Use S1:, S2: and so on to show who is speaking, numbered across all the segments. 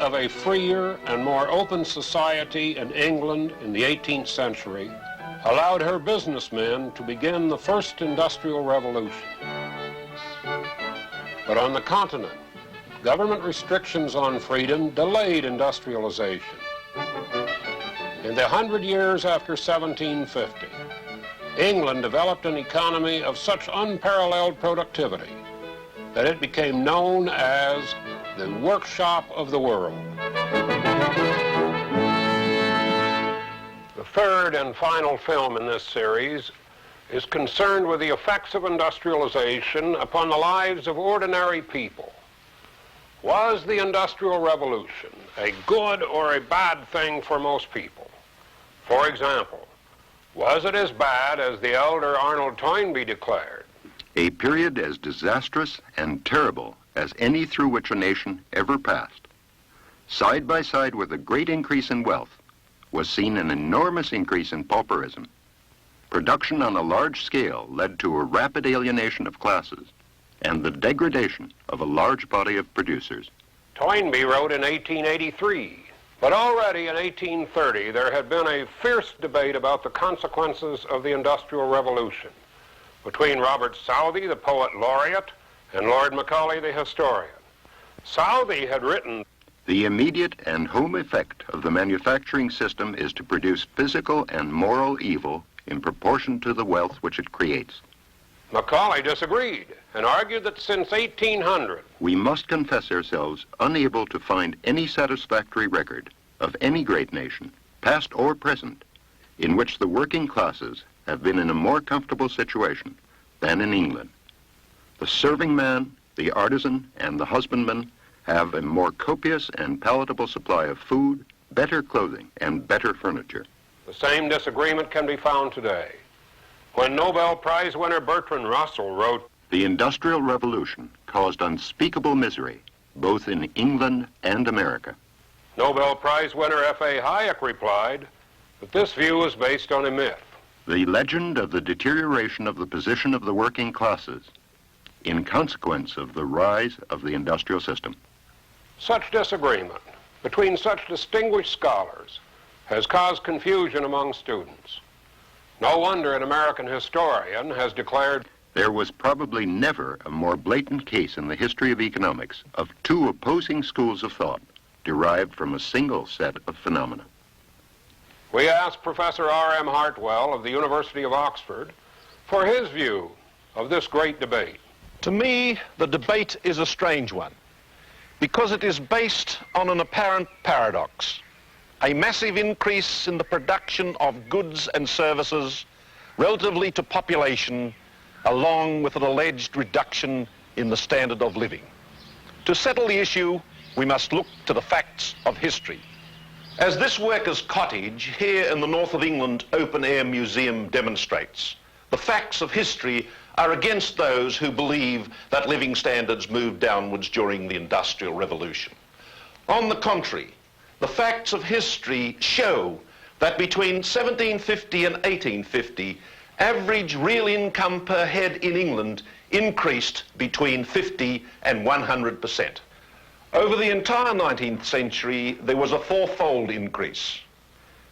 S1: of a freer and more open society in England in the 18th century allowed her businessmen to begin the first industrial revolution. But on the continent, government restrictions on freedom delayed industrialization. In the 100 years after 1750, England developed an economy of such unparalleled productivity that it became known as the workshop of the world. The third and final film in this series is concerned with the effects of industrialization upon the lives of ordinary people. Was the Industrial Revolution a good or a bad thing for most people? For example, was it as bad as the elder Arnold Toynbee declared?
S2: A period as disastrous and terrible as any through which a nation ever passed. Side by side with a great increase in wealth was seen an enormous increase in pauperism. Production on a large scale led to a rapid alienation of classes and the degradation of a large body of producers.
S1: Toynbee wrote in 1883, but already in 1830 there had been a fierce debate about the consequences of the Industrial Revolution between Robert Southey, the poet laureate, and Lord Macaulay, the historian. Southey had written,
S2: "The immediate and home effect of the manufacturing system is to produce physical and moral evil in proportion to the wealth which it creates."
S1: Macaulay disagreed and argued that since 1800,
S2: we must confess ourselves unable to find any satisfactory record of any great nation, past or present, in which the working classes have been in a more comfortable situation than in England. The serving man, the artisan, and the husbandman have a more copious and palatable supply of food, better clothing, and better furniture.
S1: the same disagreement can be found today. When Nobel Prize winner Bertrand Russell wrote,
S2: "The Industrial Revolution caused unspeakable misery, both in England and America."
S1: Nobel Prize winner F.A. Hayek replied that this view is based on a myth.
S2: The legend of the deterioration of the position of the working classes in consequence of the rise of the industrial system.
S1: Such disagreement between such distinguished scholars has caused confusion among students. No wonder an American historian has declared,
S2: "There was probably never a more blatant case in the history of economics of two opposing schools of thought derived from a single set of phenomena."
S1: We asked Professor R.M. Hartwell of the University of Oxford for his view of this great debate.
S3: To me, the debate is a strange one because it is based on an apparent paradox. A massive increase in the production of goods and services relatively to population, along with an alleged reduction in the standard of living. To settle the issue, we must look to the facts of history. As this workers' cottage here in the north of England open-air museum demonstrates, the facts of history are against those who believe that living standards moved downwards during the Industrial Revolution. On the contrary, the facts of history show that between 1750 and 1850, average real income per head in England increased between 50 and 100%. Over the entire 19th century, there was a fourfold increase.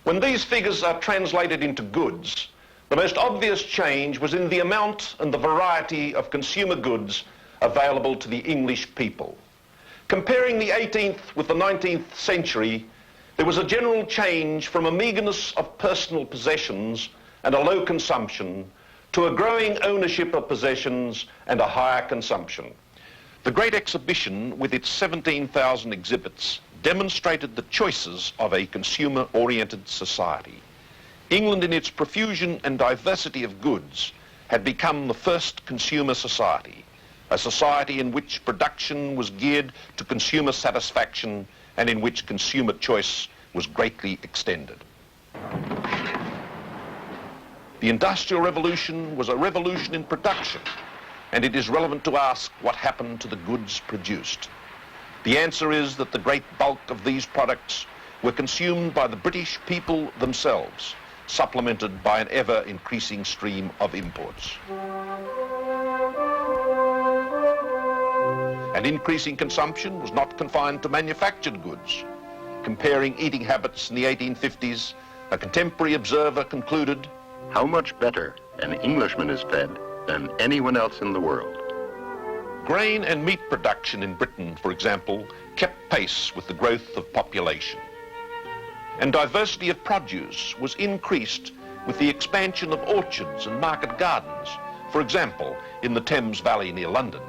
S3: When these figures are translated into goods, the most obvious change was in the amount and the variety of consumer goods available to the English people. Comparing the 18th with the 19th century, there was a general change from a meagerness of personal possessions and a low consumption to a growing ownership of possessions and a higher consumption. The Great Exhibition, with its 17,000 exhibits, demonstrated the choices of a consumer-oriented society. England, in its profusion and diversity of goods, had become the first consumer society, a society in which production was geared to consumer satisfaction and in which consumer choice was greatly extended. The Industrial Revolution was a revolution in production, and it is relevant to ask what happened to the goods produced. The answer is that the great bulk of these products were consumed by the British people themselves, supplemented by an ever-increasing stream of imports. And increasing consumption was not confined to manufactured goods. Comparing eating habits in the 1850s, a contemporary observer concluded,
S2: How much better an Englishman is fed than anyone else in the world.
S3: grain and meat production in Britain, for example, kept pace with the growth of population. And diversity of produce was increased with the expansion of orchards and market gardens, for example, in the Thames Valley near London.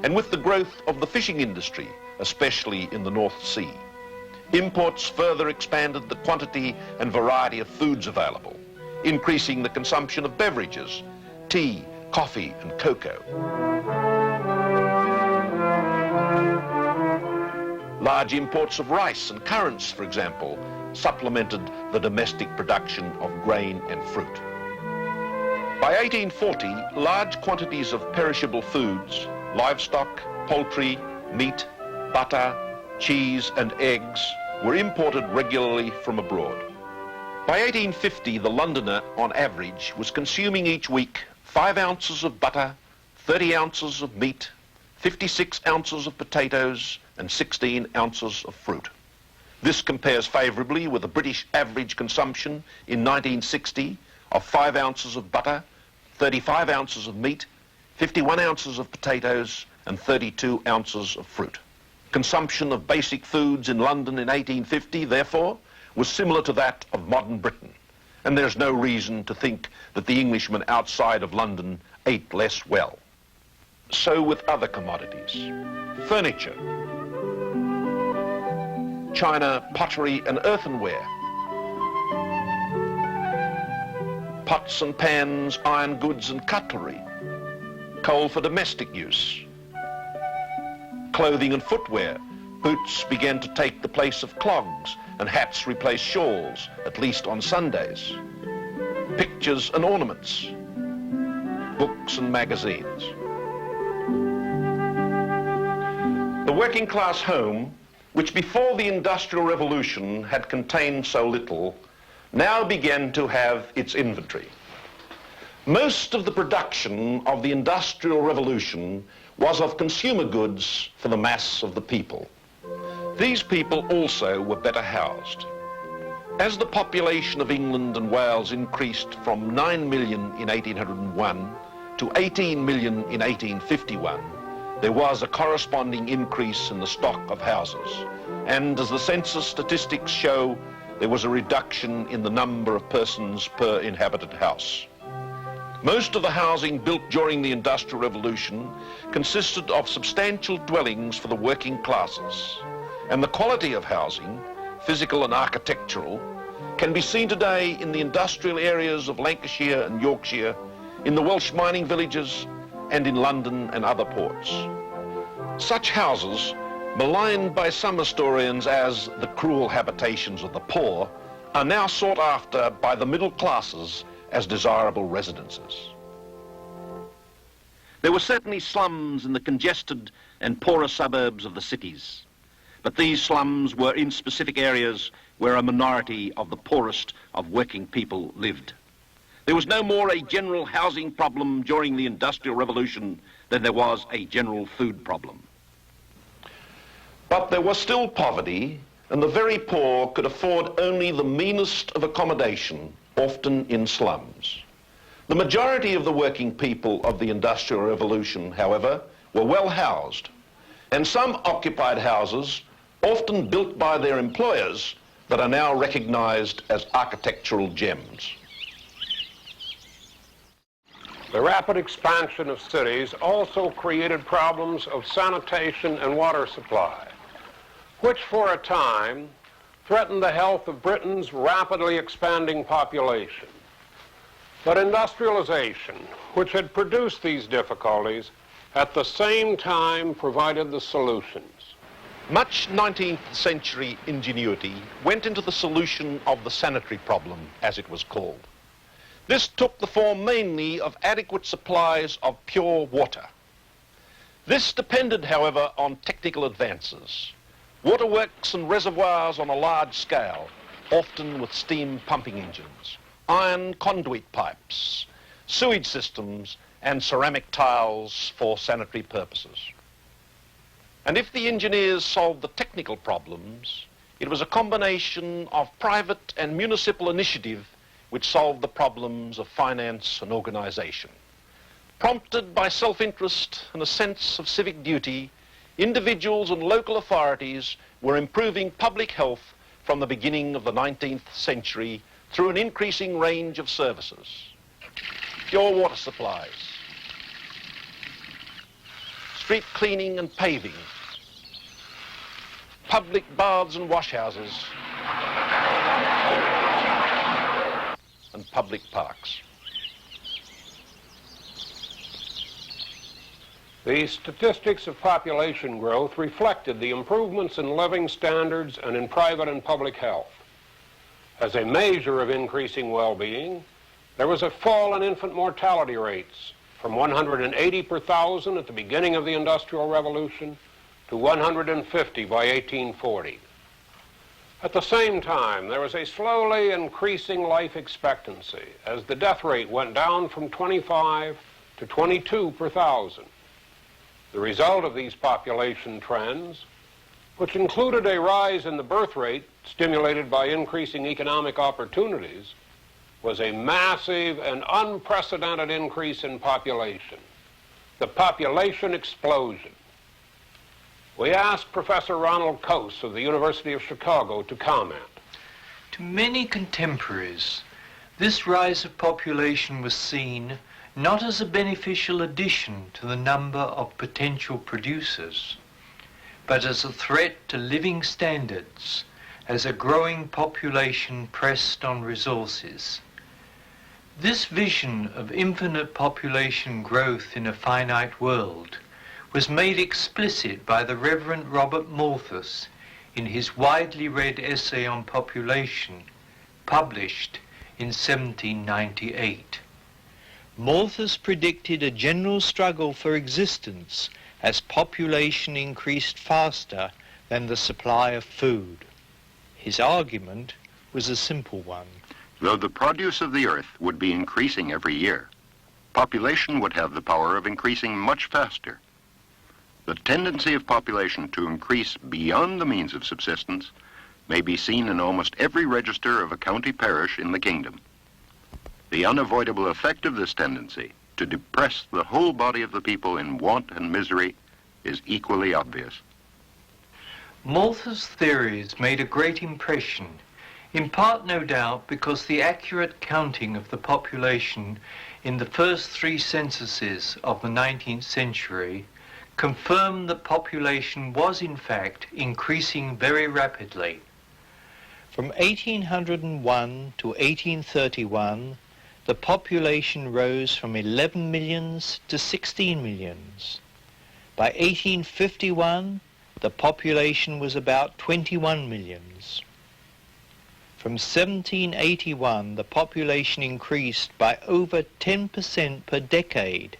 S3: And with the growth of the fishing industry, especially in the North Sea, imports further expanded the quantity and variety of foods available, increasing the consumption of beverages, tea, coffee and cocoa. Large imports of rice and currants, for example, supplemented the domestic production of grain and fruit. By 1840, large quantities of perishable foods, livestock, poultry, meat, butter, cheese and eggs were imported regularly from abroad. By 1850, the Londoner, on average, was consuming each week 5 ounces of butter, 30 ounces of meat, 56 ounces of potatoes, and 16 ounces of fruit. This compares favourably with the British average consumption in 1960 of 5 ounces of butter, 35 ounces of meat, 51 ounces of potatoes, and 32 ounces of fruit. Consumption of basic foods in London in 1850, therefore, was similar to that of modern Britain, and there's no reason to think that the Englishman outside of London ate less well. So with other commodities. Furniture, china, pottery and earthenware, pots and pans, iron goods and cutlery, coal for domestic use, clothing and footwear. Boots began to take the place of clogs and hats replaced shawls, at least on Sundays. Pictures and ornaments, books and magazines. The working class home, which before the Industrial Revolution had contained so little, now began to have its inventory. Most of the production of the Industrial Revolution was of consumer goods for the mass of the people. These people also were better housed. As the population of England and Wales increased from 9 million in 1801 to 18 million in 1851, there was a corresponding increase in the stock of houses. And as the census statistics show, there was a reduction in the number of persons per inhabited house. Most of the housing built during the Industrial Revolution consisted of substantial dwellings for the working classes. And the quality of housing, physical and architectural, can be seen today in the industrial areas of Lancashire and Yorkshire, in the Welsh mining villages, and in London and other ports. Such houses, maligned by some historians as the cruel habitations of the poor, are now sought after by the middle classes as desirable residences.
S4: There were certainly slums in the congested and poorer suburbs of the cities, but these slums were in specific areas where a minority of the poorest of working people lived. There was no more a general housing problem during the Industrial Revolution than there was a general food problem.
S3: But there was still poverty, and the very poor could afford only the meanest of accommodation, often in slums. The majority of the working people of the Industrial Revolution, however, were well housed, and some occupied houses, often built by their employers, that are now recognized as architectural gems.
S1: The rapid expansion of cities also created problems of sanitation and water supply, which for a time threatened the health of Britain's rapidly expanding population. But industrialization, which had produced these difficulties, at the same time provided the solutions.
S3: Much 19th century ingenuity went into the solution of the sanitary problem, as it was called. This took the form mainly of adequate supplies of pure water. This depended, however, on technical advances. Waterworks and reservoirs on a large scale, often with steam pumping engines, iron conduit pipes, sewage systems, and ceramic tiles for sanitary purposes. And if the engineers solved the technical problems, it was a combination of private and municipal initiative which solved the problems of finance and organisation. Prompted by self-interest and a sense of civic duty, individuals and local authorities were improving public health from the beginning of the 19th century through an increasing range of services. Pure water supplies, street cleaning and paving, public baths and washhouses, and public parks.
S1: The statistics of population growth reflected the improvements in living standards and in private and public health. As a measure of increasing well-being, there was a fall in infant mortality rates from 180 per thousand at the beginning of the Industrial Revolution to 150 by 1840. At the same time, there was a slowly increasing life expectancy as the death rate went down from 25 to 22 per thousand. The result of these population trends, which included a rise in the birth rate stimulated by increasing economic opportunities, was a massive and unprecedented increase in population, the population explosion. We asked Professor Ronald Coase of the University of Chicago to comment.
S5: To many contemporaries, this rise of population was seen not as a beneficial addition to the number of potential producers, but as a threat to living standards, as a growing population pressed on resources. This vision of infinite population growth in a finite world was made explicit by the Reverend Robert Malthus in his widely read essay on population, published in 1798. Malthus predicted a general struggle for existence as population increased faster than the supply of food. His argument was a simple one.
S2: Though the produce of the earth would be increasing every year, population would have the power of increasing much faster. The tendency of population to increase beyond the means of subsistence may be seen in almost every register of a county parish in the kingdom. The unavoidable effect of this tendency to depress the whole body of the people in want and misery is equally obvious.
S5: Malthus' theories made a great impression, in part no doubt because the accurate counting of the population in the first three censuses of the 19th century confirmed that population was in fact increasing very rapidly. From 1801 to 1831, the population rose from 11 millions to 16 millions. By 1851, the population was about 21 millions. From 1781, the population increased by over 10% per decade.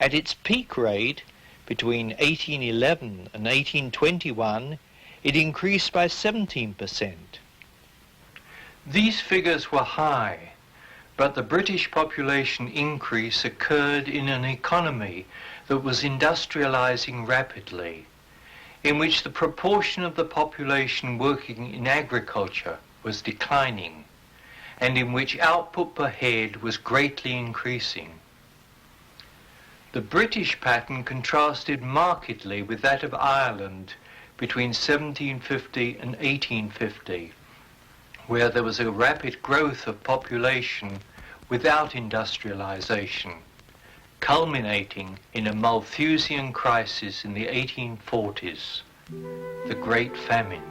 S5: At its peak rate, between 1811 and 1821, it increased by 17%. These figures were high, but the British population increase occurred in an economy that was industrializing rapidly, in which the proportion of the population working in agriculture was declining, and in which output per head was greatly increasing. The British pattern contrasted markedly with that of Ireland between 1750 and 1850, where there was a rapid growth of population without industrialization, culminating in a Malthusian crisis in the 1840s, the Great Famine.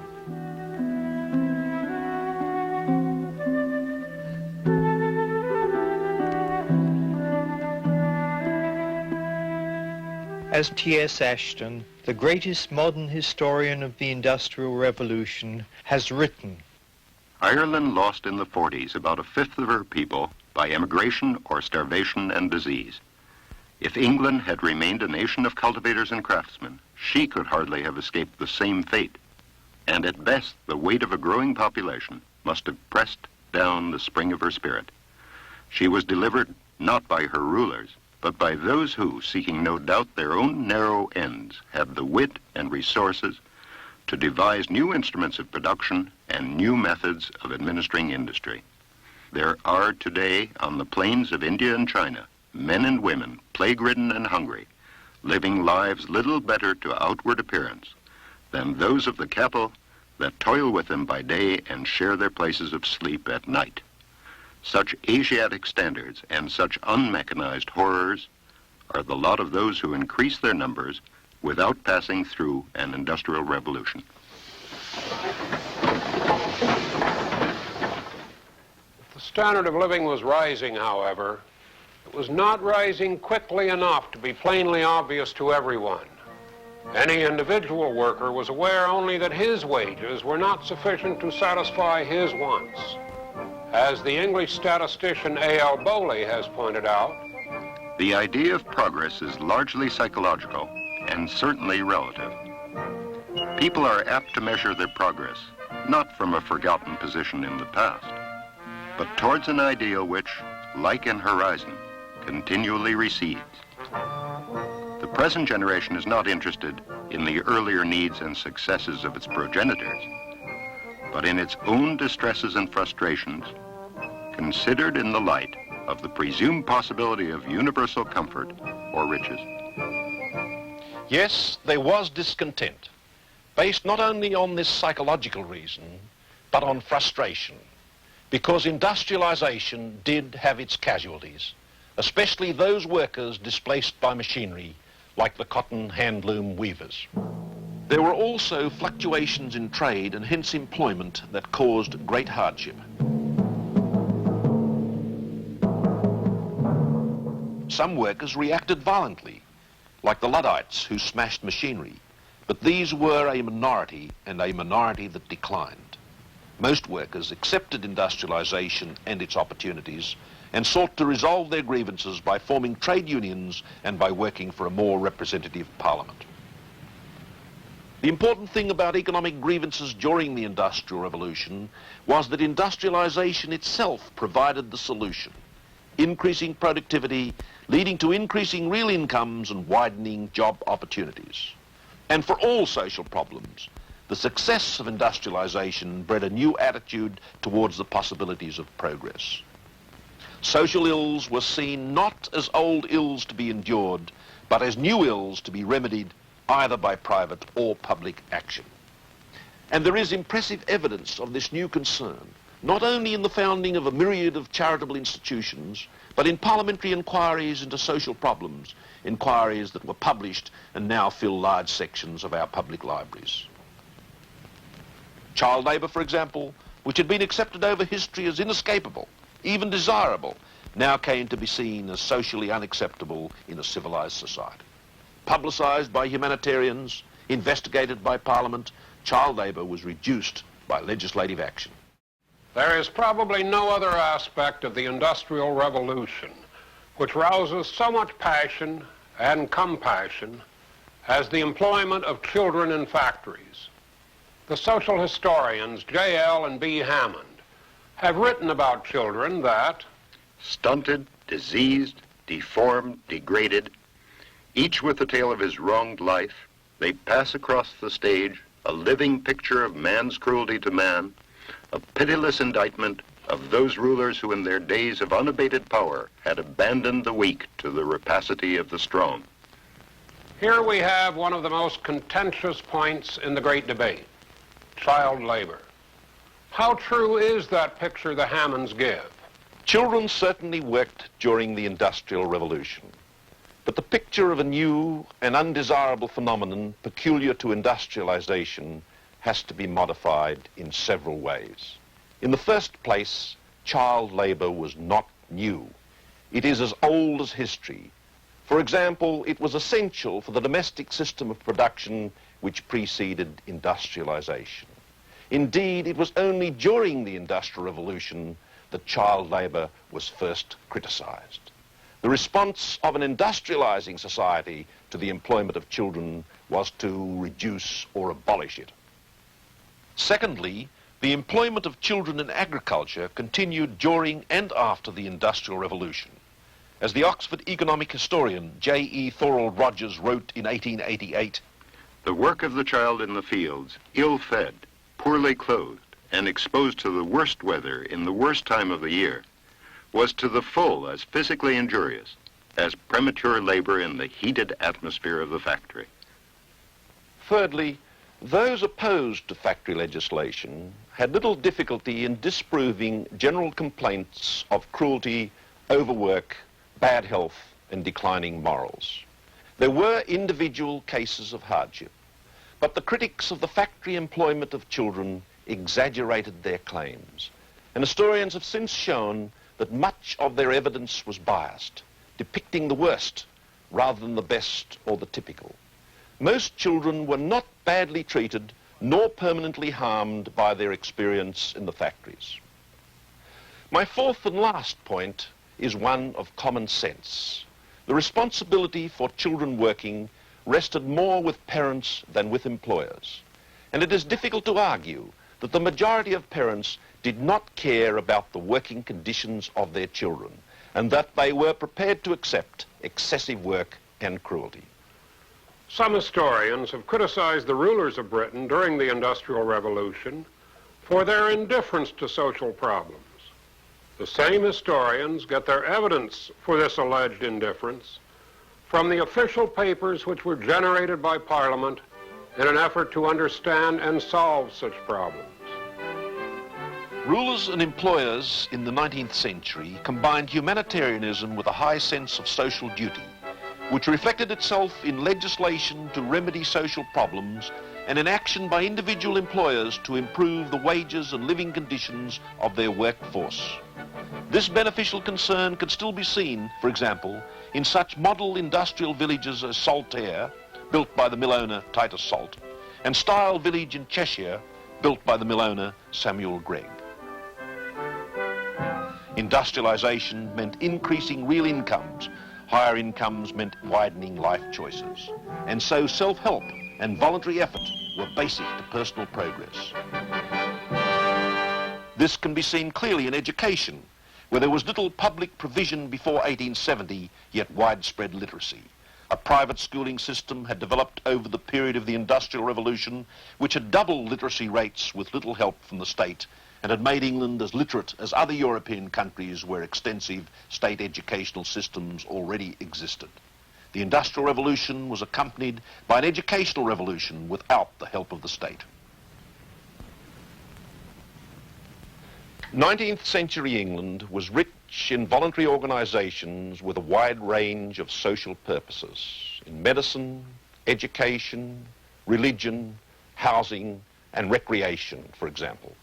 S5: As T.S. Ashton, the greatest modern historian of the Industrial Revolution, has written,
S2: Ireland lost in the 40s about a fifth of her people by emigration or starvation and disease. If England had remained a nation of cultivators and craftsmen, she could hardly have escaped the same fate. And at best, the weight of a growing population must have pressed down the spring of her spirit. She was delivered not by her rulers, but by those who, seeking no doubt their own narrow ends, had the wit and resources to devise new instruments of production and new methods of administering industry. There are today on the plains of India and China men and women, plague-ridden and hungry, living lives little better to outward appearance than those of the cattle that toil with them by day and share their places of sleep at night. Such Asiatic standards and such unmechanized horrors are the lot of those who increase their numbers without passing through an industrial revolution.
S1: If the standard of living was rising, however, it was not rising quickly enough to be plainly obvious to everyone. Any individual worker was aware only that his wages were not sufficient to satisfy his wants. As the English statistician A.L. Bowley has pointed out,
S2: the idea of progress is largely psychological and certainly relative. People are apt to measure their progress not from a forgotten position in the past, but towards an ideal which, like an horizon, continually recedes. The present generation is not interested in the earlier needs and successes of its progenitors, but in its own distresses and frustrations, considered in the light of the presumed possibility of universal comfort or riches.
S3: Yes, there was discontent, based not only on this psychological reason, but on frustration, because industrialization did have its casualties, especially those workers displaced by machinery, like the cotton handloom weavers. There were also fluctuations in trade and hence employment that caused great hardship. Some workers reacted violently, like the Luddites who smashed machinery, but these were a minority, and a minority that declined. Most workers accepted industrialization and its opportunities and sought to resolve their grievances by forming trade unions and by working for a more representative parliament. The important thing about economic grievances during the Industrial Revolution was that industrialization itself provided the solution, increasing productivity, leading to increasing real incomes and widening job opportunities. And for all social problems, the success of industrialization bred a new attitude towards the possibilities of progress. Social ills were seen not as old ills to be endured, but as new ills to be remedied either by private or public action. And there is impressive evidence of this new concern, not only in the founding of a myriad of charitable institutions, but in parliamentary inquiries into social problems, inquiries that were published and now fill large sections of our public libraries. Child labour, for example, which had been accepted over history as inescapable, even desirable, now came to be seen as socially unacceptable in a civilized society. Publicised by humanitarians, investigated by Parliament, child labour was reduced by legislative action.
S1: there is probably no other aspect of the Industrial Revolution which rouses so much passion and compassion as the employment of children in factories. The social historians J.L. and B. Hammond have written about children that,
S2: stunted, diseased, deformed, degraded, each with the tale of his wronged life, they pass across the stage a living picture of man's cruelty to man, a pitiless indictment of those rulers who in their days of unabated power had abandoned the weak to the rapacity of the strong.
S1: here we have one of the most contentious points in the great debate, child labor. How true is that picture the Hammonds give?
S3: Children certainly worked during the Industrial Revolution, but the picture of a new and undesirable phenomenon peculiar to industrialization has to be modified in several ways. In the first place, child labor was not new. It is as old as history. For example, it was essential for the domestic system of production which preceded industrialization. Indeed, it was only during the Industrial Revolution that child labor was first criticized. The response of an industrializing society to the employment of children was to reduce or abolish it. Secondly, the employment of children in agriculture continued during and after the Industrial Revolution. As the Oxford economic historian J.E. Thorold Rogers wrote in 1888,
S2: The work of the child in the fields, ill-fed, poorly clothed, and exposed to the worst weather in the worst time of the year, was to the full as physically injurious as premature labor in the heated atmosphere of the factory.
S3: Thirdly, those opposed to factory legislation had little difficulty in disproving general complaints of cruelty, overwork, bad health, and declining morals. There were individual cases of hardship, but the critics of the factory employment of children exaggerated their claims, and historians have since shown that much of their evidence was biased, depicting the worst rather than the best or the typical. Most children were not badly treated nor permanently harmed by their experience in the factories. My fourth and last point is one of common sense. The responsibility for children working rested more with parents than with employers, and it is difficult to argue that the majority of parents did not care about the working conditions of their children, and that they were prepared to accept excessive work and cruelty.
S1: Some historians have criticized the rulers of Britain during the Industrial Revolution for their indifference to social problems. The same historians get their evidence for this alleged indifference from the official papers which were generated by Parliament in an effort to understand and solve such problems.
S3: Rulers and employers in the 19th century combined humanitarianism with a high sense of social duty, which reflected itself in legislation to remedy social problems and in action by individual employers to improve the wages and living conditions of their workforce. This beneficial concern can still be seen, for example, in such model industrial villages as Saltaire, built by the mill owner Titus Salt, and Stile Village in Cheshire, built by the mill owner Samuel Gregg. Industrialization meant increasing real incomes. Higher incomes meant widening life choices. And so self-help and voluntary effort were basic to personal progress. This can be seen clearly in education, where there was little public provision before 1870, yet widespread literacy. A private schooling system had developed over the period of the Industrial Revolution, which had doubled literacy rates with little help from the state, and had made England as literate as other European countries where extensive state educational systems already existed. The Industrial Revolution was accompanied by an educational revolution without the help of the state. 19th century England was rich in voluntary organizations with a wide range of social purposes in medicine, education, religion, housing, and recreation, for example.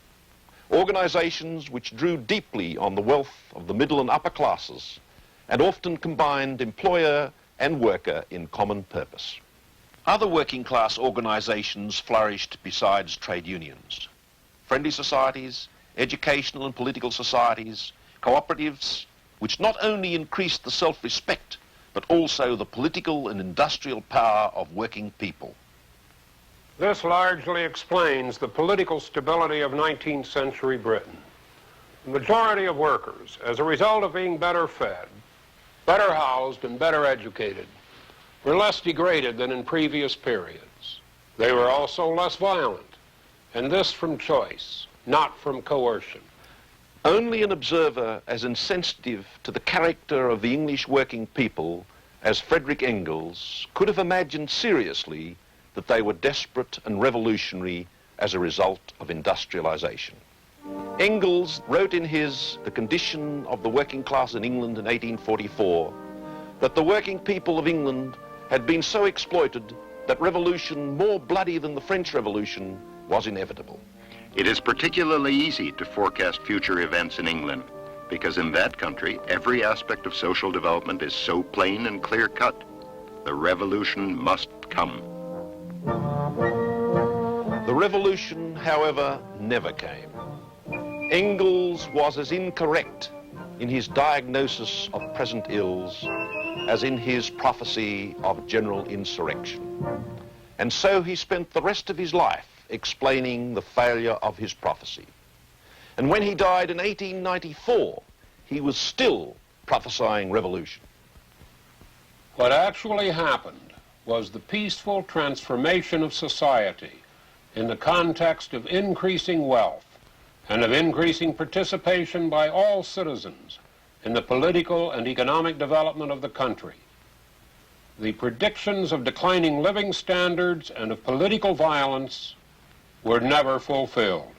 S3: Organizations which drew deeply on the wealth of the middle and upper classes and often combined employer and worker in common purpose. Other working class organizations flourished besides trade unions. Friendly societies, educational and political societies, cooperatives, which not only increased the self-respect, but also the political and industrial power of working people.
S1: This largely explains the political stability of 19th century Britain. The majority of workers, as a result of being better fed, better housed, and better educated, were less degraded than in previous periods. They were also less violent, and this from choice, not from coercion.
S3: Only an observer as insensitive to the character of the English working people as Frederick Engels could have imagined seriously that they were desperate and revolutionary as a result of industrialization. Engels wrote in his The Condition of the Working Class in England in 1844 that the working people of England had been so exploited that revolution more bloody than the French Revolution was inevitable.
S2: It is particularly easy to forecast future events in England because in that country, every aspect of social development is so plain and clear-cut. The revolution must come.
S3: The revolution, however, never came. Engels was as incorrect in his diagnosis of present ills as in his prophecy of general insurrection. And so he spent the rest of his life explaining the failure of his prophecy. And when he died in 1894, he was still prophesying revolution.
S1: What actually happened was the peaceful transformation of society in the context of increasing wealth and of increasing participation by all citizens in the political and economic development of the country. The predictions of declining living standards and of political violence were never fulfilled.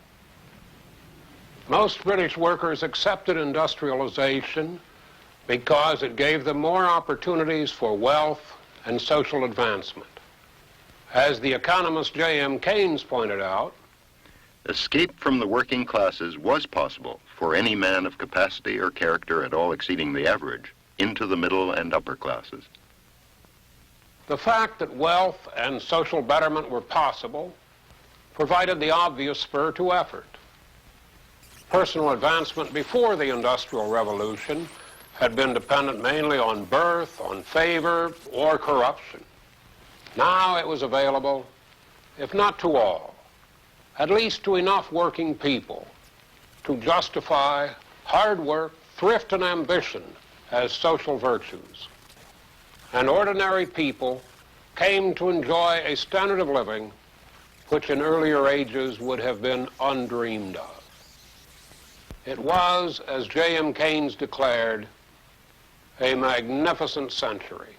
S1: Most British workers accepted industrialization because it gave them more opportunities for wealth and social advancement. As the economist J.M. Keynes pointed out,
S2: escape from the working classes was possible for any man of capacity or character at all exceeding the average into the middle and upper classes.
S1: the fact that wealth and social betterment were possible provided the obvious spur to effort. Personal advancement before the Industrial Revolution had been dependent mainly on birth, on favor, or corruption. Now it was available, if not to all, at least to enough working people to justify hard work, thrift, and ambition as social virtues. And ordinary people came to enjoy a standard of living which in earlier ages would have been undreamed of. It was, as J.M. Keynes declared, a magnificent century.